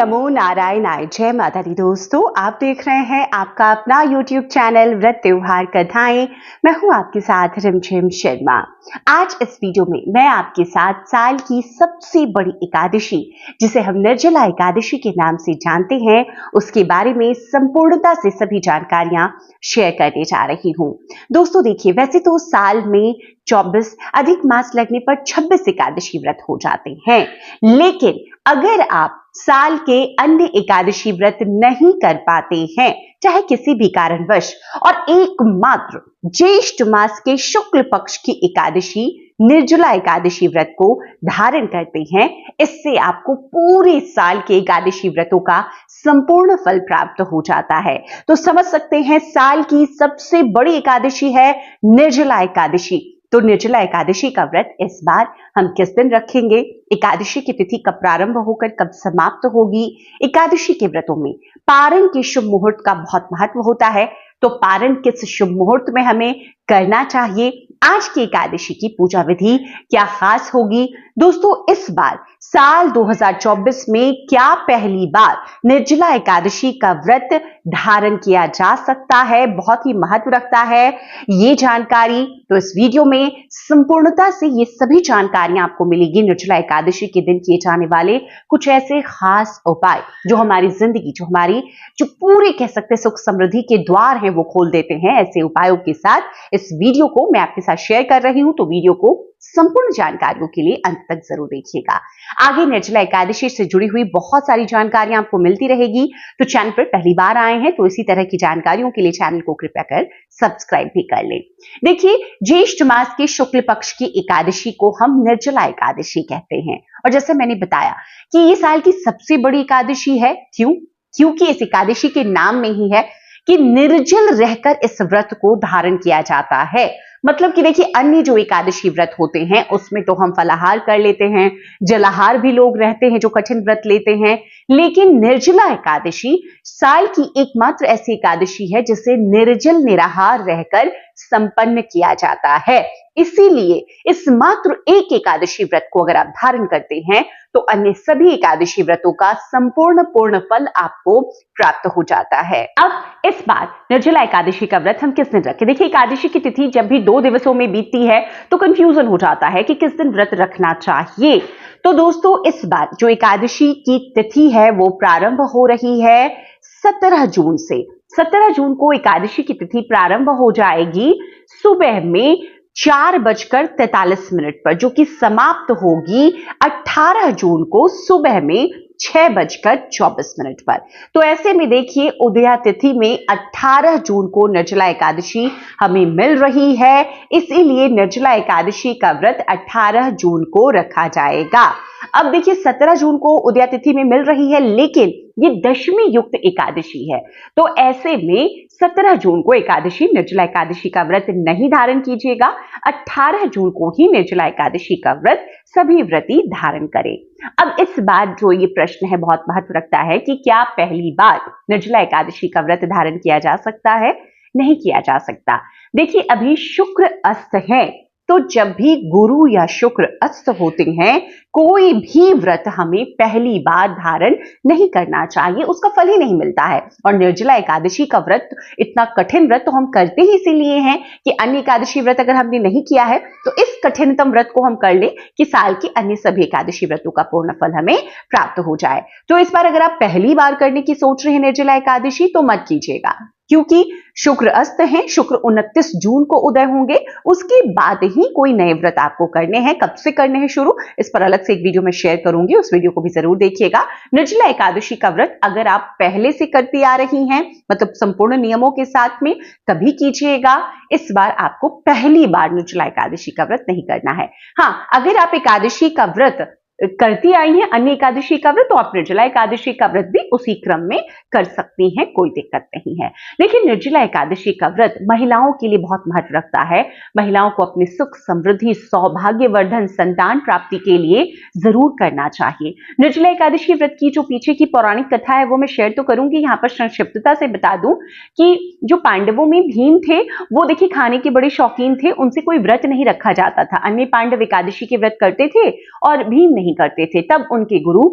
नमो नारायणाय। जय माता दी। दोस्तों, आप देख रहे हैं आपका अपना YouTube चैनल व्रत त्योहार कथाएं। मैं हूं आपके साथ रिमझिम शर्मा। आज इस वीडियो में मैं आपके साथ साल की सबसे बड़ी एकादशी, जिसे हम निर्जला एकादशी के नाम से जानते हैं, उसके बारे में संपूर्णता से सभी जानकारियां शेयर करने जा रही हूं। दोस्तों देखिए, वैसे तो साल में 24 अधिक मास लगने पर 26 एकादशी व्रत हो जाते हैं, लेकिन अगर आप साल के अन्य एकादशी व्रत नहीं कर पाते हैं, चाहे किसी भी कारणवश, और एकमात्र ज्येष्ठ मास के शुक्ल पक्ष की एकादशी निर्जला एकादशी व्रत को धारण करते हैं, इससे आपको पूरे साल के एकादशी व्रतों का संपूर्ण फल प्राप्त हो जाता है। तो समझ सकते हैं, साल की सबसे बड़ी एकादशी है निर्जला एकादशी। तो निर्जला एकादशी का व्रत इस बार हम किस दिन रखेंगे, एकादशी की तिथि कब प्रारंभ होकर कब समाप्त होगी, एकादशी के व्रतों में पारण के शुभ मुहूर्त का बहुत महत्व होता है। तो पारण किस शुभ मुहूर्त में हमें करना चाहिए, आज की एकादशी की पूजा विधि क्या खास होगी। दोस्तों, इस बार साल 2024 में क्या पहली बार निर्जला एकादशी का व्रत धारण किया जा सकता है, बहुत ही महत्व रखता है ये जानकारी। तो इस वीडियो में संपूर्णता से ये सभी जानकारियां आपको मिलेगी। निर्जला एकादशी के दिन किए जाने वाले कुछ ऐसे खास उपाय जो हमारी जिंदगी, जो पूरे कह सकते सुख समृद्धि के द्वार हैं, वो खोल देते हैं। ऐसे उपायों के साथ इस वीडियो को मैं आपके साथ शेयर कर रही हूं, तो वीडियो को संपूर्ण जानकारियों के लिए अंत तक जरूर देखिएगा। आगे निर्जला एकादशी से जुड़ी हुई बहुत सारी जानकारियां आपको मिलती रहेगी। तो चैनल पर पहली बार आए हैं तो इसी तरह की जानकारियों के लिए चैनल को कृपया कर सब्सक्राइब भी कर लें। देखिए, ज्येष्ठ मास के शुक्ल पक्ष की एकादशी को हम निर्जला एकादशी कहते हैं, और जैसे मैंने बताया कि ये साल की सबसे बड़ी एकादशी है। क्योंकि इस एकादशी के नाम में ही है कि निर्जल रहकर इस व्रत को धारण किया जाता है। मतलब कि देखिए, अन्य जो एकादशी व्रत होते हैं उसमें तो हम फलाहार कर लेते हैं, जलाहार भी लोग रहते हैं जो कठिन व्रत लेते हैं, लेकिन निर्जला एकादशी साल की एकमात्र ऐसी एकादशी है जिसे निर्जल निराहार रहकर संपन्न किया जाता है। इसीलिए इस मात्र एक एकादशी व्रत को अगर आप धारण करते हैं तो अन्य सभी एकादशी व्रतों का संपूर्ण पूर्ण फल आपको प्राप्त हो जाता है। अब इस बार निर्जला एकादशी का व्रत हम किस दिन रखें। देखिए, एकादशी की तिथि जब भी 2 दिवसों में बीतती है तो कंफ्यूजन हो जाता है कि किस दिन व्रत रखना चाहिए। तो दोस्तों, इस बार जो एकादशी की तिथि है वो प्रारंभ हो रही है 17 जून से। 17 जून को एकादशी की तिथि प्रारंभ हो जाएगी सुबह में 4:43 पर, जो कि समाप्त होगी 18 जून को सुबह में 6:24 पर। तो ऐसे में देखिए, उदया तिथि में 18 जून को निर्जला एकादशी हमें मिल रही है, इसीलिए निर्जला एकादशी का व्रत 18 जून को रखा जाएगा। अब देखिए, 17 जून को उदया तिथि में मिल रही है, लेकिन ये दशमी युक्त एकादशी है, तो ऐसे में 17 जून को एकादशी निर्जला एकादशी का व्रत नहीं धारण कीजिएगा। 18 जून को ही निर्जला एकादशी का व्रत सभी व्रती धारण करें। अब इस बार जो ये प्रश्न है बहुत महत्व रखता है कि क्या पहली बार निर्जला एकादशी का व्रत धारण किया जा सकता है, नहीं किया जा सकता। देखिए, अभी शुक्र अस्त है, तो जब भी गुरु या शुक्र अस्त होते हैं, कोई भी व्रत हमें पहली बार धारण नहीं करना चाहिए, उसका फल ही नहीं मिलता है। और निर्जला एकादशी का व्रत इतना कठिन व्रत तो हम करते ही इसीलिए हैं कि अन्य एकादशी व्रत अगर हमने नहीं किया है तो इस कठिनतम व्रत को हम कर लें कि साल की अन्य सभी एकादशी व्रतों का पूर्ण फल हमें प्राप्त हो जाए। तो इस बार अगर आप पहली बार करने की सोच रहे हैं निर्जला एकादशी, तो मत कीजिएगा, क्योंकि शुक्र अस्त हैं। शुक्र 29 जून को उदय होंगे, उसके बाद ही कोई नए व्रत आपको करने हैं। कब से करने हैं शुरू, इस पर अलग से एक वीडियो में शेयर करूंगी, उस वीडियो को भी जरूर देखिएगा। निर्जला एकादशी का व्रत अगर आप पहले से करती आ रही हैं, मतलब संपूर्ण नियमों के साथ में, तभी कीजिएगा। इस बार आपको पहली बार निर्जला एकादशी का व्रत नहीं करना है। हाँ, अगर आप एकादशी का व्रत करती आई हैं, अन्य एकादशी का व्रत, तो आप निर्जला एकादशी का व्रत भी उसी क्रम में कर सकती हैं, कोई दिक्कत नहीं है। लेकिन निर्जला एकादशी का व्रत महिलाओं के लिए बहुत महत्व रखता है। महिलाओं को अपने सुख समृद्धि, सौभाग्यवर्धन, संतान प्राप्ति के लिए जरूर करना चाहिए। निर्जला एकादशी व्रत की जो पीछे की पौराणिक कथा है वो मैं शेयर तो करूंगी, यहाँ पर संक्षिप्तता से बता दूं कि जो पांडवों में भीम थे, वो देखिए खाने के बड़े शौकीन थे, उनसे कोई व्रत नहीं रखा जाता था। अन्य पांडव एकादशी के व्रत करते थे और भीम नहीं नहीं करते थे। तब उनके गुरु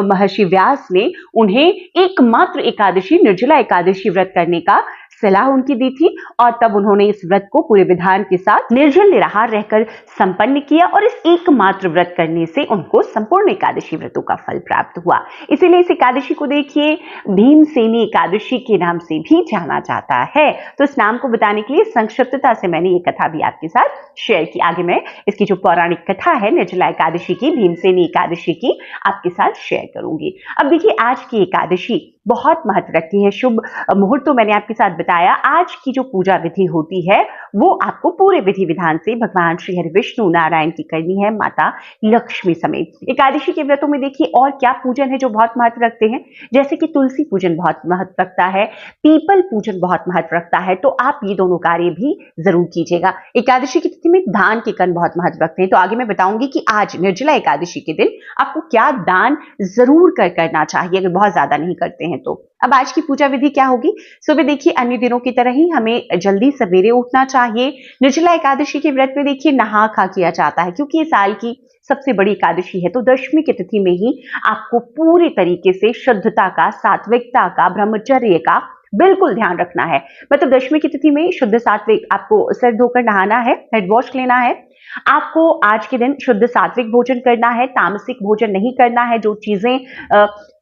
महर्षि व्यास ने उन्हें एकमात्र एकादशी निर्जला एकादशी व्रत करने का सलाह उनकी दी थी और तब उन्होंने इस व्रत को पूरे विधान के साथ निर्जल निराहार रहकर संपन्न किया और इस एकमात्र व्रत करने से उनको संपूर्ण एकादशी व्रतों का फल प्राप्त हुआ। इसीलिए इस एकादशी को देखिए भीमसेनी एकादशी के नाम से भी जाना जाता है। तो इस नाम को बताने के लिए संक्षिप्तता से मैंने ये कथा भी आपके साथ शेयर की। आगे मैं इसकी जो पौराणिक कथा है निर्जला एकादशी की, भीमसेनी एकादशी की, आपके साथ शेयर करूंगी। अब देखिए आज की एकादशी बहुत महत्व रखती है। शुभ मुहूर्त तो मैंने आपके साथ बताया। आज की जो पूजा विधि होती है वो आपको पूरे विधि विधान से भगवान श्री हरि विष्णु नारायण की करनी है माता लक्ष्मी समेत। एकादशी के व्रतों में देखिए और क्या पूजन है जो बहुत महत्व रखते हैं, जैसे कि तुलसी पूजन बहुत महत्व रखता है, पीपल पूजन बहुत महत्व रखता है। तो आप ये दोनों कार्य भी जरूर कीजिएगा। एकादशी की तिथि में दान के कर्म बहुत महत्व रखते हैं। तो आगे मैं बताऊंगी कि आज निर्जला एकादशी के दिन आपको क्या दान जरूर करना चाहिए अगर बहुत ज्यादा नहीं करते हैं तो। अब आज की पूजा विधि क्या होगी? सुबह देखिए अन्य दिनों की तरह ही हमें जल्दी सवेरे उठना चाहिए। निर्जला एकादशी के व्रत में देखिए नहा खा किया जाता है क्योंकि ये साल की सबसे बड़ी एकादशी है। तो दशमी की तिथि में ही आपको पूरी तरीके से शुद्धता का, सात्विकता का, ब्रह्मचर्य का बिल्कुल ध्यान रखना है। मतलब दशमी की तिथि में शुद्ध सात्विक, आपको सिर धोकर नहाना है, हेड वॉश लेना है। आपको आज के दिन शुद्ध सात्विक भोजन करना है, तामसिक भोजन नहीं करना है। जो चीजें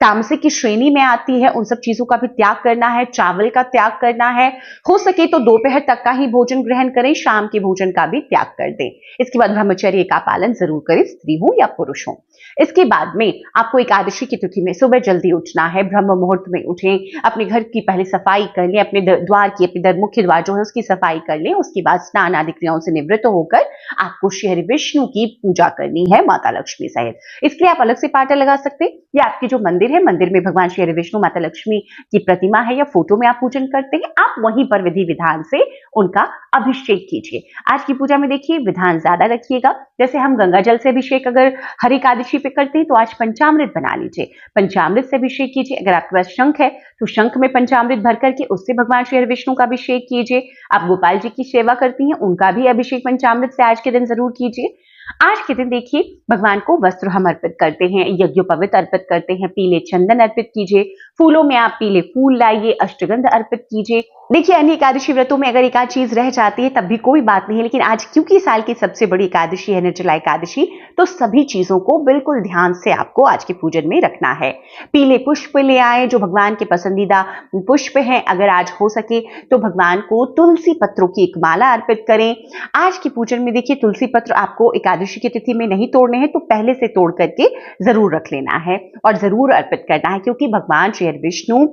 तामसिक की श्रेणी में आती है उन सब चीजों का भी त्याग करना है। चावल का त्याग करना है। हो सके तो दोपहर तक का ही भोजन ग्रहण करें, शाम के भोजन का भी त्याग कर दें। इसके बाद ब्रह्मचर्य का पालन जरूर करें, स्त्री हो या पुरुष हो। इसके बाद में आपको एकादशी की तिथि में सुबह जल्दी उठना है, ब्रह्म मुहूर्त में उठें, अपने घर की पहले सफाई कर लें, अपने द्वार की, अपने मुख्य द्वार जो है उसकी सफाई कर लें। उसके बाद स्नान आदि क्रियाओं से निवृत्त होकर आपको श्री हरि विष्णु की पूजा करनी है माता लक्ष्मी सहित। इसके लिए आप अलग से पाटा लगा सकते हैं या आपके जो मंदिर है, मंदिर में भगवान श्री हरि विष्णु, माता लक्ष्मी की प्रतिमा है या फोटो में आप पूजन करते हैं, आप वहीं पर विधि विधान से उनका अभिषेक कीजिए। आज की पूजा में देखिए विधान ज्यादा रखिएगा। जैसे हम गंगा जल से अभिषेक अगर हर एकादशी पे करते हैं तो आज पंचामृत बना लीजिए, पंचामृत से अभिषेक कीजिए। अगर आपके पास शंख है तो शंख में पंचामृत भर करके उससे भगवान श्री हरि विष्णु का अभिषेक कीजिए। आप गोपाल जी की सेवा करती हैं, उनका भी अभिषेक पंचामृत से आज के दिन जरूर कीजिए। आज के दिन देखिए भगवान को वस्त्र हम अर्पित करते हैं, यज्ञोपवीत अर्पित करते हैं, पीले चंदन अर्पित कीजिए, फूलों में आप पीले फूल लाइए, अष्टगंध अर्पित कीजिए। देखिए अन्य एकादशी व्रतों में अगर एक आध चीज रह जाती है तब भी कोई बात नहीं है, लेकिन आज क्योंकि साल की सबसे बड़ी एकादशी है निर्जला एकादशी, तो सभी चीजों को बिल्कुल ध्यान से आपको आज के पूजन में रखना है। पीले पुष्प ले आए, जो भगवान के पसंदीदा पुष्प हैं। अगर आज हो सके तो भगवान को तुलसी पत्रों की एक माला अर्पित करें। आज के पूजन में देखिए तुलसी पत्र आपको एकादशी की तिथि में नहीं तोड़ने हैं, तो पहले से तोड़ करके जरूर रख लेना है और जरूर अर्पित करना है, क्योंकि भगवान श्री हरि विष्णु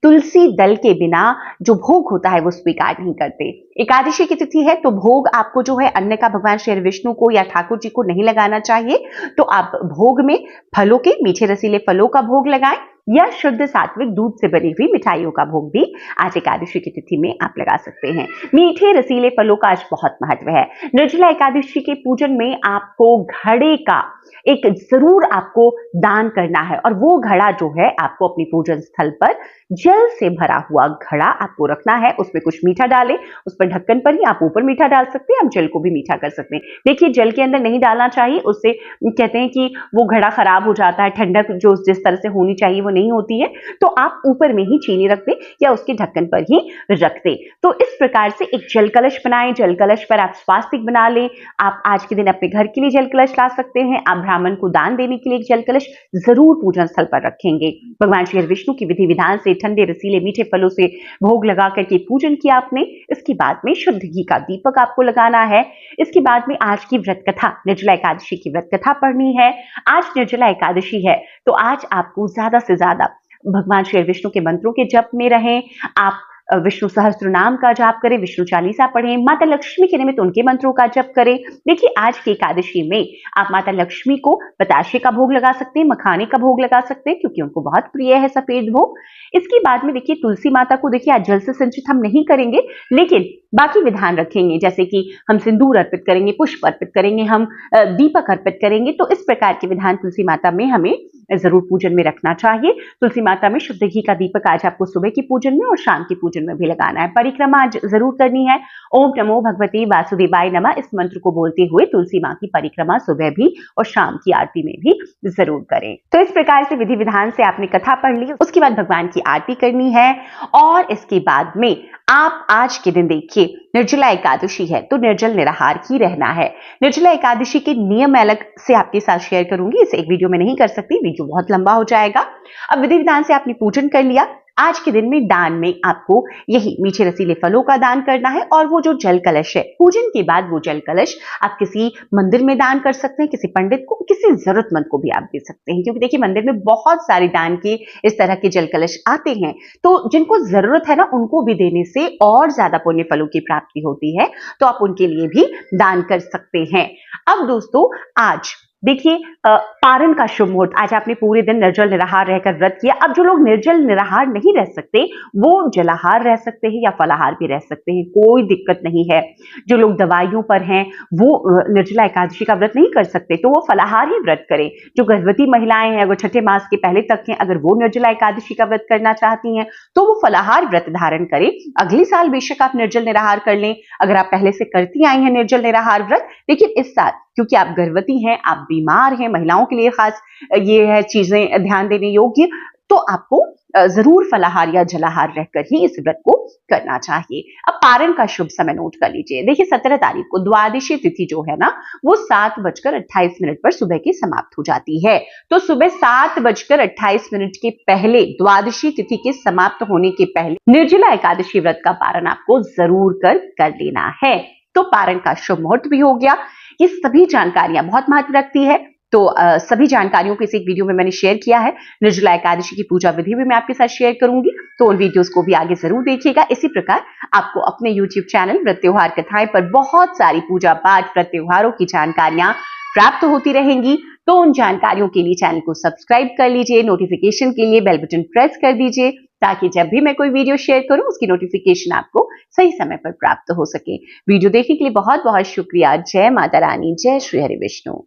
तुलसी दल के बिना जो भोग होता है वो स्वीकार नहीं करते। एकादशी की तिथि है तो भोग आपको जो है अन्न का भगवान श्री हरि विष्णु को या ठाकुर जी को नहीं लगाना चाहिए। तो आप भोग में फलों के, मीठे रसीले फलों का भोग लगाएं या शुद्ध सात्विक दूध से बनी हुई मिठाइयों का भोग भी आज एकादशी की तिथि में आप लगा सकते हैं। मीठे रसीले फलों का आज बहुत महत्व है। निर्जला एकादशी के पूजन में आपको घड़े का एक जरूर आपको दान करना है और वो घड़ा जो है आपको अपनी पूजन स्थल पर जल से भरा हुआ घड़ा आपको रखना है। उसमें कुछ मीठा डालें, उस पर ढक्कन पर ही आप ऊपर मीठा डाल सकते हैं, आप जल को भी मीठा कर सकते हैं। देखिए जल के अंदर नहीं डालना चाहिए, उससे कहते हैं कि वो घड़ा खराब हो जाता है, ठंडक जो जिस तरह से होनी चाहिए वो नहीं होती है। तो आप ऊपर में ही चीनी रख दें या उसके ढक्कन पर ही रख दें। तो इस प्रकार से एक जल कलश बनाएं, जल कलश पर आप स्वास्तिक बना लें। आप आज के दिन अपने घर के लिए जल कलश ला सकते हैं। आप ब्राह्मण को दान देने के लिए एक जल कलश जरूर पूजन स्थल पर रखेंगे। भगवान श्री हरि विष्णु की विधि विधान से ठंडे रसीले मीठे फलों से भोग लगा करके पूजन किया आपने। इसके बाद में शुद्ध घी का दीपक आपको लगाना है। इसके बाद में आज की व्रत कथा, निर्जला एकादशी की व्रत कथा पढ़नी है। आज निर्जला एकादशी है तो आज आपको ज्यादा से ज्यादा भगवान श्री विष्णु के मंत्रों के जप में रहें। आप विष्णु सहस्त्र नाम का जाप करें, विष्णु चालीसा पढ़ें, माता लक्ष्मी के निमित्त उनके मंत्रों का जप करें। देखिए आज की एकादशी में आप माता लक्ष्मी को बताशे का भोग लगा सकते हैं, मखाने का भोग लगा सकते हैं, क्योंकि उनको बहुत प्रिय है सफेद भोग। इसके बाद में देखिए तुलसी माता को देखिए आज जल से सिंचित हम नहीं करेंगे, लेकिन बाकी विधान रखेंगे, जैसे कि हम सिंदूर अर्पित करेंगे, पुष्प अर्पित करेंगे, हम दीपक अर्पित करेंगे। तो इस प्रकार के विधान तुलसी माता में हमें जरूर पूजन में रखना चाहिए। तुलसी माता में शुद्ध घी का दीपक आज आपको सुबह की पूजन में और शाम की पूजन में भी लगाना है। परिक्रमा आज जरूर करनी है। ओम नमो भगवते वासुदेवाय नमः इस मंत्र को बोलते हुए तुलसी माँ की परिक्रमा सुबह भी और शाम की आरती में भी जरूर करें। तो इस प्रकार से विधि विधान से आपने कथा पढ़ ली, उसके बाद भगवान की आरती करनी है और इसके बाद में आप आज के दिन देखिए निर्जला एकादशी है तो निर्जल निराहार ही रहना है। निर्जला एकादशी के नियम अलग से आपके साथ शेयर करूंगी, इसे एक वीडियो में नहीं कर सकती, वीडियो बहुत लंबा हो जाएगा। अब विधि विधान से आपने पूजन कर लिया। आज के दिन में दान में आपको यही मीठे रसीले फलों का दान करना है और वो जो जल कलश है, पूजन के बाद वो जल कलश आप किसी मंदिर में दान कर सकते हैं, किसी पंडित को, किसी जरूरतमंद को भी आप दे सकते हैं, क्योंकि देखिए मंदिर में बहुत सारे दान के इस तरह के जल कलश आते हैं, तो जिनको जरूरत है ना उनको भी देने से और ज्यादा पुण्य फलों की प्राप्ति होती है, तो आप उनके लिए भी दान कर सकते हैं। अब दोस्तों आज देखिए पारण का शुभ मुहूर्त, आज आपने पूरे दिन निर्जल निराहार रहकर व्रत किया। अब जो लोग निर्जल निराहार नहीं रह सकते वो जलाहार रह सकते हैं या फलाहार भी रह सकते हैं, कोई दिक्कत नहीं है। जो लोग दवाइयों पर हैं वो निर्जला एकादशी का व्रत नहीं कर सकते तो वो फलाहार ही व्रत करें। जो गर्भवती महिलाएं हैं, अगर छठे मास के पहले तक हैं, अगर वो निर्जला एकादशी का व्रत करना चाहती हैं तो वो फलाहार व्रत धारण करें। अगले साल बेशक आप निर्जल निराहार कर लें, अगर आप पहले से करती आई हैं निर्जल निराहार व्रत, लेकिन इस साल क्योंकि आप गर्भवती हैं, आप बीमार हैं, महिलाओं के लिए खास ये है चीजें ध्यान देने योग्य, तो आपको जरूर फलाहार या जलाहार रहकर ही इस व्रत को करना चाहिए। अब पारण का शुभ समय नोट कर लीजिए। देखिए 17 तारीख को द्वादशी तिथि जो है ना वो 7:28 पर सुबह की समाप्त हो जाती है, तो सुबह 7:28 के पहले द्वादशी तिथि के समाप्त होने के पहले निर्जला एकादशी व्रत का पारण आपको जरूर कर लेना है। तो पारण का शुभ मुहूर्त भी हो गया। ये सभी जानकारियां बहुत महत्व रखती है, तो सभी जानकारियों को इस एक वीडियो में मैंने शेयर किया है। निर्जला एकादशी की पूजा विधि भी मैं आपके साथ शेयर करूंगी, तो उन वीडियोस को भी आगे जरूर देखिएगा। इसी प्रकार आपको अपने YouTube चैनल व्रत त्योहार कथाएं पर बहुत सारी पूजा पाठ व्रत त्योहारों की जानकारियां प्राप्त होती रहेंगी, तो उन जानकारियों के लिए चैनल को सब्सक्राइब कर लीजिए, नोटिफिकेशन के लिए बेल बटन प्रेस कर दीजिए ताकि जब भी मैं कोई वीडियो शेयर करूं उसकी नोटिफिकेशन आपको सही समय पर प्राप्त हो सके। वीडियो देखने के लिए बहुत बहुत शुक्रिया। जय माता रानी, जय श्री हरि विष्णु।